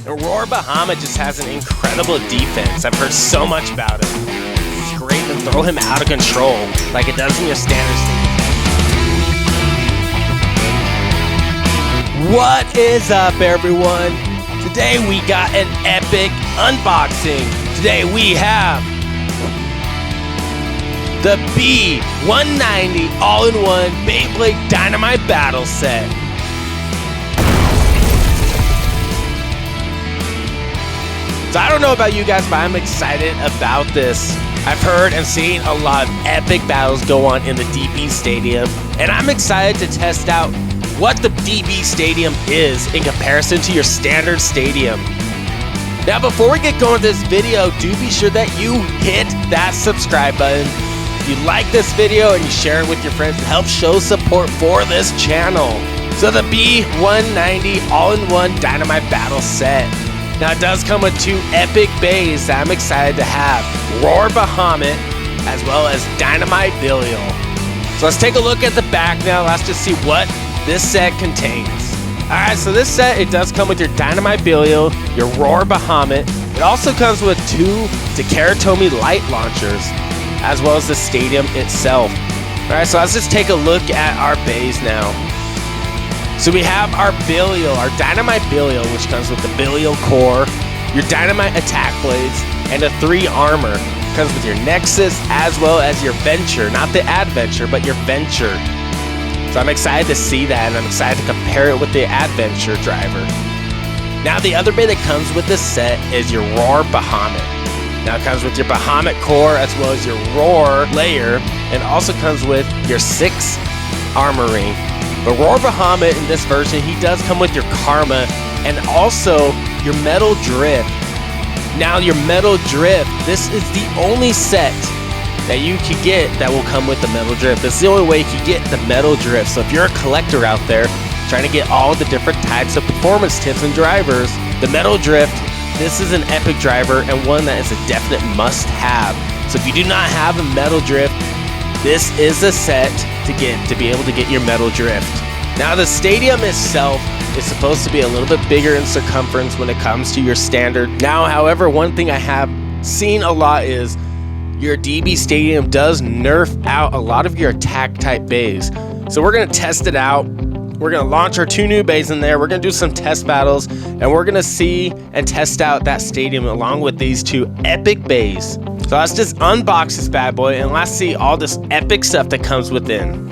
And Bahamut just has an incredible defense. I've heard so much about him. It's great to throw him out of control like it does in your standard stage. What is up, everyone? Today we got an epic unboxing. Today we have the B190 all-in-one Beyblade Dynamite battle set. So I don't know about you guys, but I'm excited about this. I've heard and seen a lot of epic battles go on in the DB Stadium, and I'm excited to test out what the DB Stadium is in comparison to your standard stadium. Now, before we get going with this video, do be sure that you hit that subscribe button. If you like this video and you share it with your friends, it helps show support for this channel. So the B190 all-in-one Dynamite battle set. Now, it does come with two epic bays that I'm excited to have. Bahamut, as well as Dynamite Belial. So let's take a look at the back now. Let's just see what this set contains. Alright, so this set, it does come with your Dynamite Belial, your Bahamut. It also comes with two Takara Tomy light launchers, as well as the stadium itself. Alright, so let's just take a look at our bays now. So we have our Belial, our Dynamite Belial, which comes with the Belial core, your Dynamite attack blades, and a 3 armor. It comes with your Nexus as well as your Venture, not the Adventure, but your Venture. So I'm excited to see that, and I'm excited to compare it with the Adventure driver. Now, the other bay that comes with this set is your Bahamut. Now, it comes with your Bahamut core as well as your Roar layer, and also comes with your 6 armoring. But Bahamut in this version, he does come with your Karma and also your Metal Drift. Now, your Metal Drift, this is the only set that you can get that will come with the Metal Drift. This is the only way you can get the Metal Drift. So if you're a collector out there trying to get all the different types of performance tips and drivers, the Metal Drift, this is an epic driver and one that is a definite must-have. So if you do not have a Metal Drift, this is a set to get to be able to get your Metal Drift. Now, the stadium itself is supposed to be a little bit bigger in circumference when it comes to your standard. Now, however, one thing I have seen a lot is your DB Stadium does nerf out a lot of your attack type bays. So we're going to test it out. We're going to launch our 2 new bays in there. We're going to do some test battles, and we're going to see and test out that stadium along with these 2 epic bays. So let's just unbox this bad boy and let's see all this epic stuff that comes within.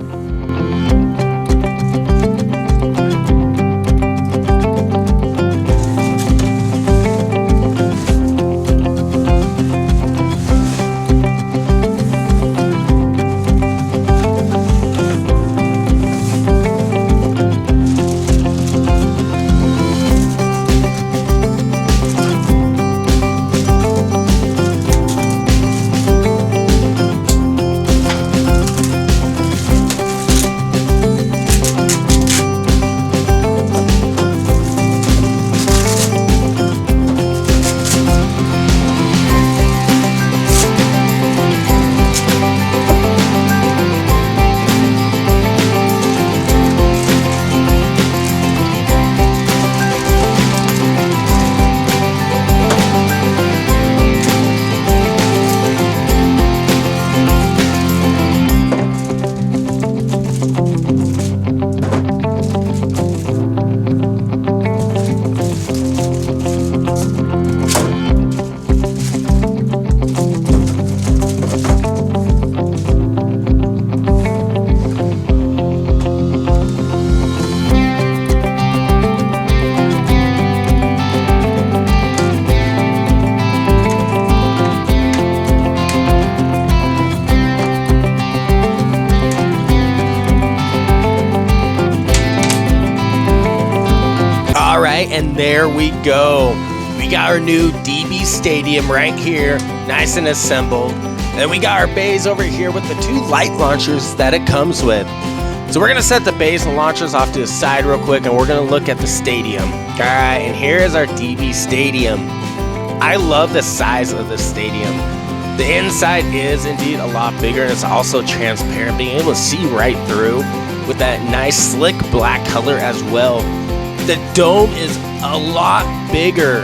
And there we go. We got our new DB Stadium right here, nice and assembled. And we got our bays over here with the 2 light launchers that it comes with. So we're gonna set the bays and launchers off to the side real quick, and we're gonna look at the stadium. All right, and here is our DB Stadium. I love the size of this stadium. The inside is indeed a lot bigger, and it's also transparent, being able to see right through with that nice slick black color as well. The dome is a lot bigger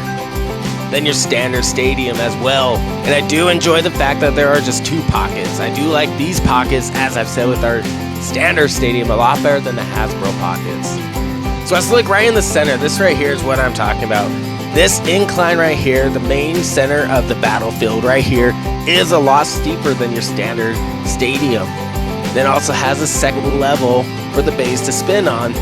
than your standard stadium as well. And I do enjoy the fact that there are just 2 pockets. I do like these pockets, as I've said with our standard stadium, a lot better than the Hasbro pockets. So let's look right in the center. This right here is what I'm talking about. This incline right here, the main center of the battlefield right here, is a lot steeper than your standard stadium. Then also has a second level for the Beys to spin on,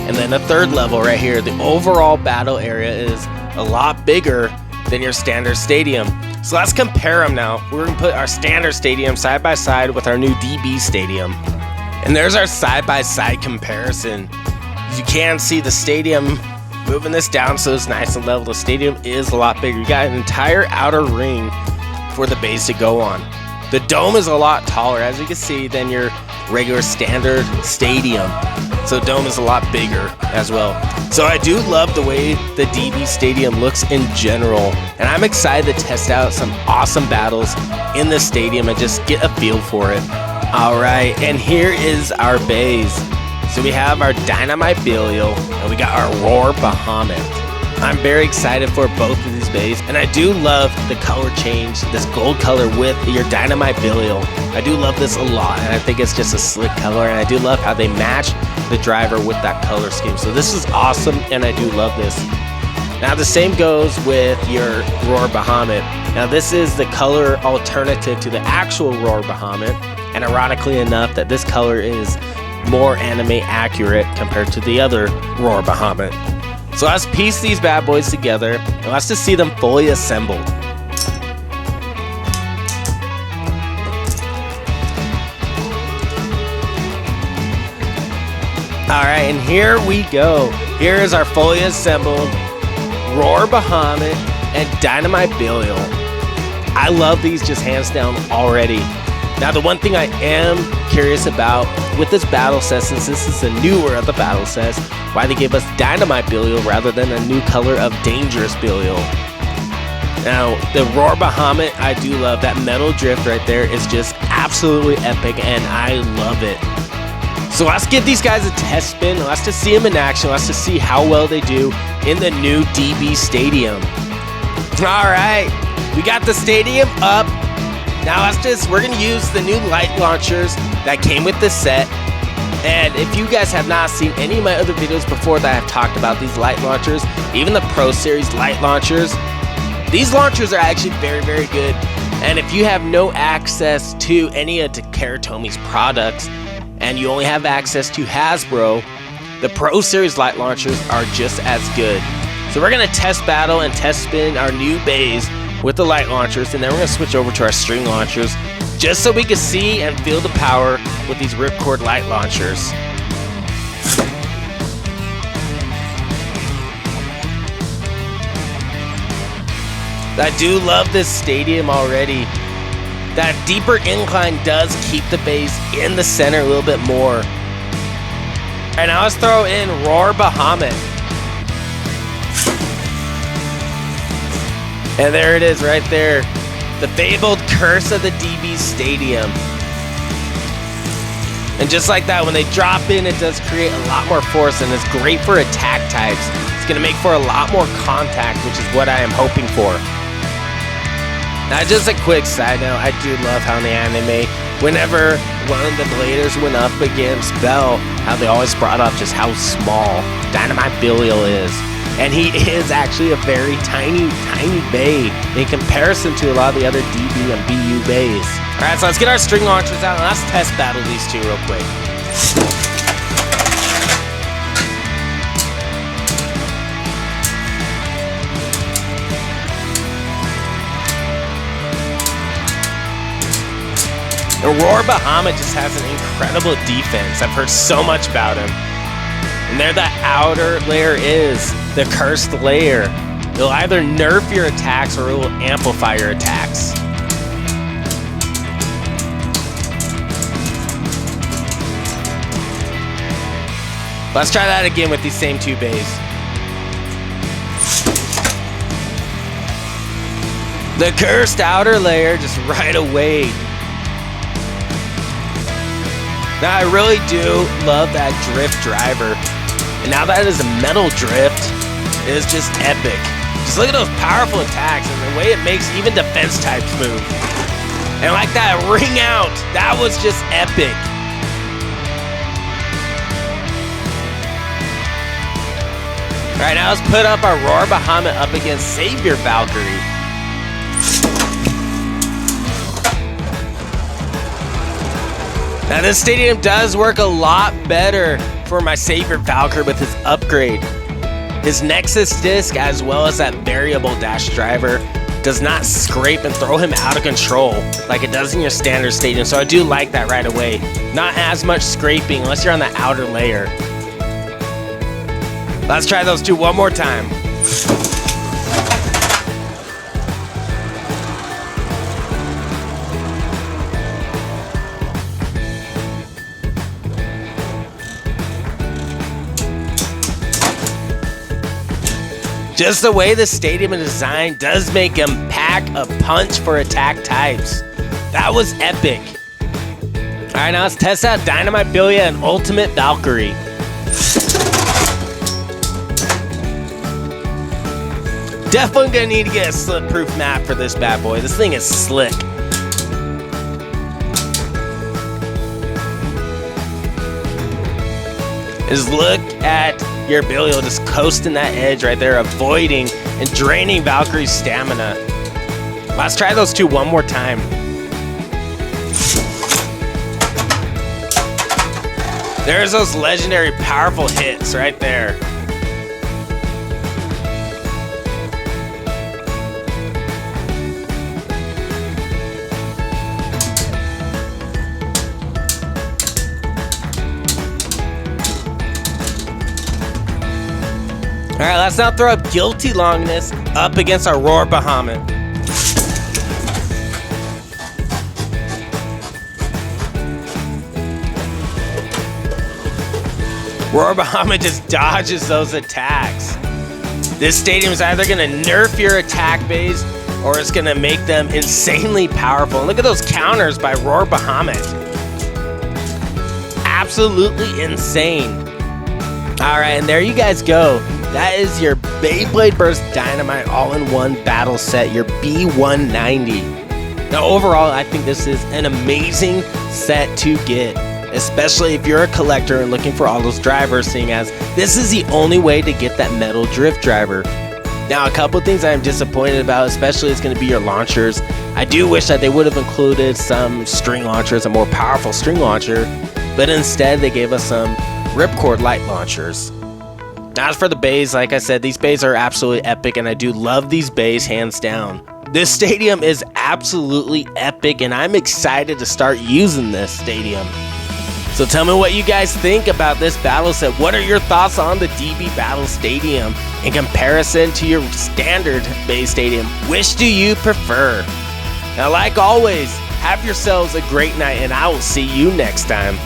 and then a third level right here. The overall battle area is a lot bigger than your standard stadium. So let's compare them now. We're gonna put our standard stadium side by side with our new DB stadium. And there's our side by side comparison. You can see the stadium, moving this down so it's nice and level. The stadium is a lot bigger. You got an entire outer ring for the Beys to go on. The dome is a lot taller, as you can see, than your regular standard stadium. So the dome is a lot bigger as well. So I do love the way the DB stadium looks in general. And I'm excited to test out some awesome battles in the stadium and just get a feel for it. All right, and here is our Beys. So we have our Dynamite Belial, and we got our Roar Bahamut. I'm very excited for both of these Beys, and I do love the color change, this gold color with your Dynamite Belial. I do love this a lot, and I think it's just a slick color, and I do love how they match the driver with that color scheme. So this is awesome, and I do love this. Now the same goes with your Roar Bahamut. Now this is the color alternative to the actual Roar Bahamut, and ironically enough that this color is more anime accurate compared to the other Roar Bahamut. So let's piece these bad boys together, and let's just see them fully assembled. Alright, and here we go. Here is our fully assembled Roar Bahamut and Dynamite Belial. I love these just hands down already. Now the one thing I am curious about with this battle set, since this is the newer of the battle sets, why they gave us Dynamite Belial rather than a new color of Dangerous Belial. Now the Roar Bahamut, I do love that metal drift right there. Is just absolutely epic, and I love it. So let's give these guys a test spin. Let's just see them in action. Let's just see how well they do in the new DB Stadium. All right, we got the stadium up. Now we're gonna use the new light launchers that came with the set. And if you guys have not seen any of my other videos before that I've talked about these light launchers, even the Pro Series light launchers, these launchers are actually very, very good. And if you have no access to any of Takara Tomy's products, and you only have access to Hasbro, the Pro Series light launchers are just as good. So we're gonna test battle and test spin our new Beys with the light launchers, and then we're gonna switch over to our string launchers just so we can see and feel the power with these ripcord light launchers. I do love this stadium already. That deeper incline does keep the Beys in the center a little bit more. And now let's throw in Roar Bahamut. And there it is right there. The fabled curse of the DB Stadium. And just like that, when they drop in, it does create a lot more force, and it's great for attack types. It's going to make for a lot more contact, which is what I am hoping for. Now, just a quick side note, I do love how in the anime, whenever one of the bladers went up against Bell, how they always brought up just how small Dynamite Belial is. And he is actually a very tiny, tiny Bey in comparison to a lot of the other DB and BU Beys. Alright, so let's get our string launchers out and let's test battle these two real quick. The Roar Bahamut just has an incredible defense. I've heard so much about him. And there that outer layer is, the cursed layer. It'll either nerf your attacks or it will amplify your attacks. Let's try that again with these same two Beys. The cursed outer layer just right away. Now I really do love that drift driver. And now that is a metal drift, it is just epic. Just look at those powerful attacks and the way it makes even defense types move. And like that ring out, that was just epic. Alright, now let's put up our Roar Bahamut up against Savior Valkyrie. Now this stadium does work a lot better for my Savior Valkyrie with his upgrade. His Nexus disc as well as that variable dash driver does not scrape and throw him out of control like it does in your standard stadium. So I do like that right away. Not as much scraping unless you're on the outer layer. Let's try those two one more time. Just the way the stadium is designed does make him pack a punch for attack types. That was epic. Alright, now let's test out Dynamite, Belial, and Ultimate Valkyrie. Definitely gonna need to get a slip-proof map for this bad boy. This thing is slick. Just look at your Belial just coasting that edge right there, avoiding and draining Valkyrie's stamina. Let's try those two one more time. There's those legendary powerful hits right there. Alright, let's now throw up Guilty Longness up against our Roar Bahamut. Roar Bahamut just dodges those attacks. This stadium is either going to nerf your attack base or it's going to make them insanely powerful. And look at those counters by Roar Bahamut. Absolutely insane. Alright, and there you guys go. That is your Beyblade Burst Dynamite all-in-one battle set, your B190. Now overall, I think this is an amazing set to get, especially if you're a collector and looking for all those drivers, seeing as this is the only way to get that metal drift driver. Now a couple things I'm disappointed about, especially is going to be your launchers. I do wish that they would have included some string launchers, a more powerful string launcher, but instead they gave us some Ripcord light launchers. Now as for the bays, like I said, these bays are absolutely epic and I do love these bays hands down. This stadium is absolutely epic and I'm excited to start using this stadium. So tell me what you guys think about this battle set. What are your thoughts on the DB Battle Stadium in comparison to your standard Beys Stadium? Which do you prefer? Now like always, have yourselves a great night and I will see you next time.